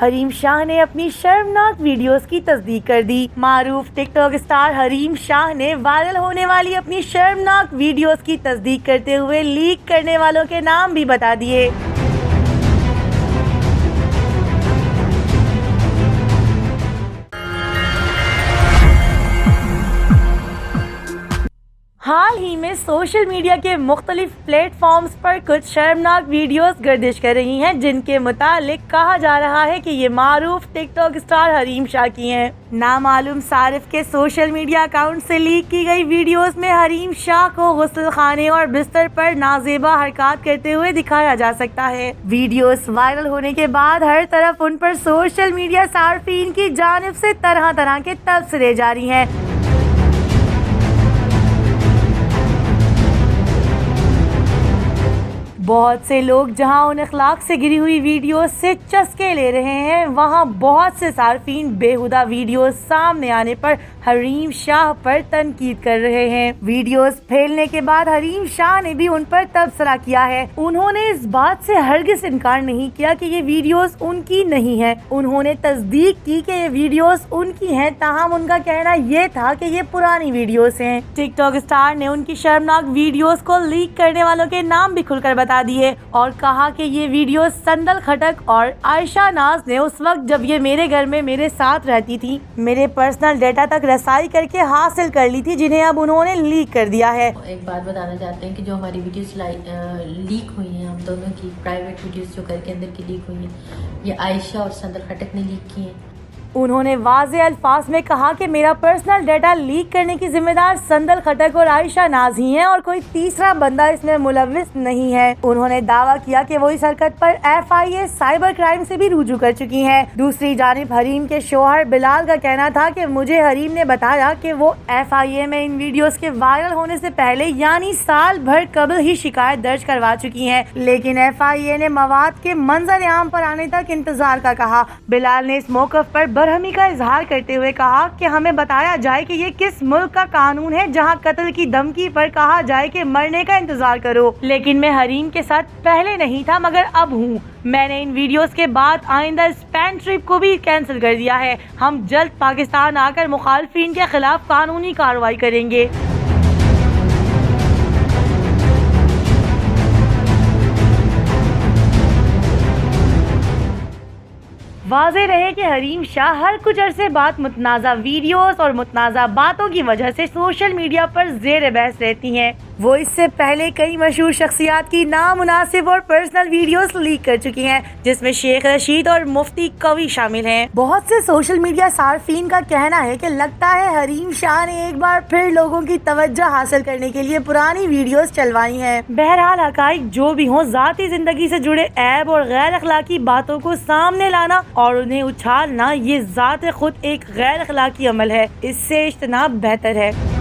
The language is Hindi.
हरीम शाह ने अपनी शर्मनाक वीडियोस की तस्दीक कर दी। मारूफ टिकटॉक स्टार हरीम शाह ने वायरल होने वाली अपनी शर्मनाक वीडियोस की तस्दीक करते हुए लीक करने वालों के नाम भी बता दिए। हाल ही में सोशल मीडिया के मुख्तलिफ प्लेटफॉर्म्स पर कुछ शर्मनाक वीडियोस गर्दिश कर रही हैं, जिनके मुतालिक कहा जा रहा है कि ये मारूफ टिकटॉक स्टार हरीम शाह की हैं। नामालूम सारिफ के सोशल मीडिया अकाउंट से लीक की गई वीडियोस में हरीम शाह को गुस्ल खाने और बिस्तर पर नाजेबा हरकत करते हुए दिखाया जा सकता है। वीडियोस वायरल होने के बाद हर तरफ उन पर सोशल मीडिया सार्फिन की जानिब से तरह तरह के तबसरे जारी हैं। बहुत से लोग जहां उन अखलाक से गिरी हुई वीडियोस से चस्के ले रहे हैं, वहां बहुत से सार्फिन बेहुदा वीडियोस सामने आने पर हरीम शाह पर तनकीद कर रहे हैं। वीडियोस फैलने के बाद हरीम शाह ने भी उन पर तबसरा किया है। उन्होंने इस बात से हरगिज इनकार नहीं किया कि ये वीडियोस उनकी नहीं है। उन्होंने तस्दीक की कि ये वीडियोस उनकी हैं, ताहम उनका कहना ये था कि ये पुरानी वीडियोस हैं। टिकटॉक स्टार ने उनकी शर्मनाक वीडियोस को लीक करने वालों के नाम भी खुलकर बता दिए और कहा कि ये वीडियो संदल खटक और आयशा नाज ने उस वक्त जब ये मेरे घर में मेरे साथ रहती थी, मेरे पर्सनल डेटा तक रसाई करके हासिल कर ली थी, जिन्हें अब उन्होंने लीक कर दिया है। एक बात बताना चाहते हैं कि जो हमारी वीडियोस लीक हुई हैं, हम दोनों की प्राइवेट वीडियोस जो घर के अंदर की लीक हुई हैं, ये आयशा और संदल खटक ने लीक की हैं। उन्होंने वाज़े अल्फाज में कहा कि मेरा पर्सनल डाटा लीक करने की जिम्मेदार संदल खटक और आयशा नाज ही हैं और कोई तीसरा बंदा इसमें मुलव्विस नहीं है। उन्होंने दावा किया कि वो इस हरकत पर FIA साइबर क्राइम से भी रुजू कर चुकी हैं। दूसरी जानिब हरीम के शोहर बिलाल का कहना था कि मुझे हरीम ने बताया कि वो FIA में इन वीडियोस के वायरल होने से पहले यानी साल भर कबल ही शिकायत दर्ज करवा चुकी हैं, लेकिन FIA ने मवाद के मंजर आम पर आने तक इंतजार का कहा। बिलाल ने इस मौक़िफ़ पर बरहमी का इजहार करते हुए कहा कि हमें बताया जाए कि ये किस मुल्क का कानून है जहां कत्ल की धमकी पर कहा जाए कि मरने का इंतजार करो। लेकिन मैं हरीम के साथ पहले नहीं था मगर अब हूँ। मैंने इन वीडियोस के बाद आइंदा स्पेन ट्रिप को भी कैंसिल कर दिया है। हम जल्द पाकिस्तान आकर मुखालफिन के खिलाफ कानूनी कार्रवाई करेंगे। वाज़ेह रहे कि हरीम शाह हर कुछ अरसे बाद मुतनाज़ा वीडियोस और मुतनाज़ा बातों की वजह से सोशल मीडिया पर ज़ेर बहस रहती हैं। वो इससे पहले कई मशहूर शख्सियात की नामुनासिब और पर्सनल वीडियोस लीक कर चुकी हैं, जिसमें शेख रशीद और मुफ्ती कवी शामिल हैं। बहुत से सोशल मीडिया सार्फिन का कहना है कि लगता है हरीम शाह ने एक बार फिर लोगों की तवज्जो हासिल करने के लिए पुरानी वीडियोस चलवाई हैं। बहरहाल हकाइक जो भी हो, ज़ाती जिंदगी से जुड़े ऐब और गैर अखलाकी बातों को सामने लाना और उन्हें उछालना ये ज़ात खुद एक गैर अखलाकी अमल है। इससे इज्तनाब बेहतर है।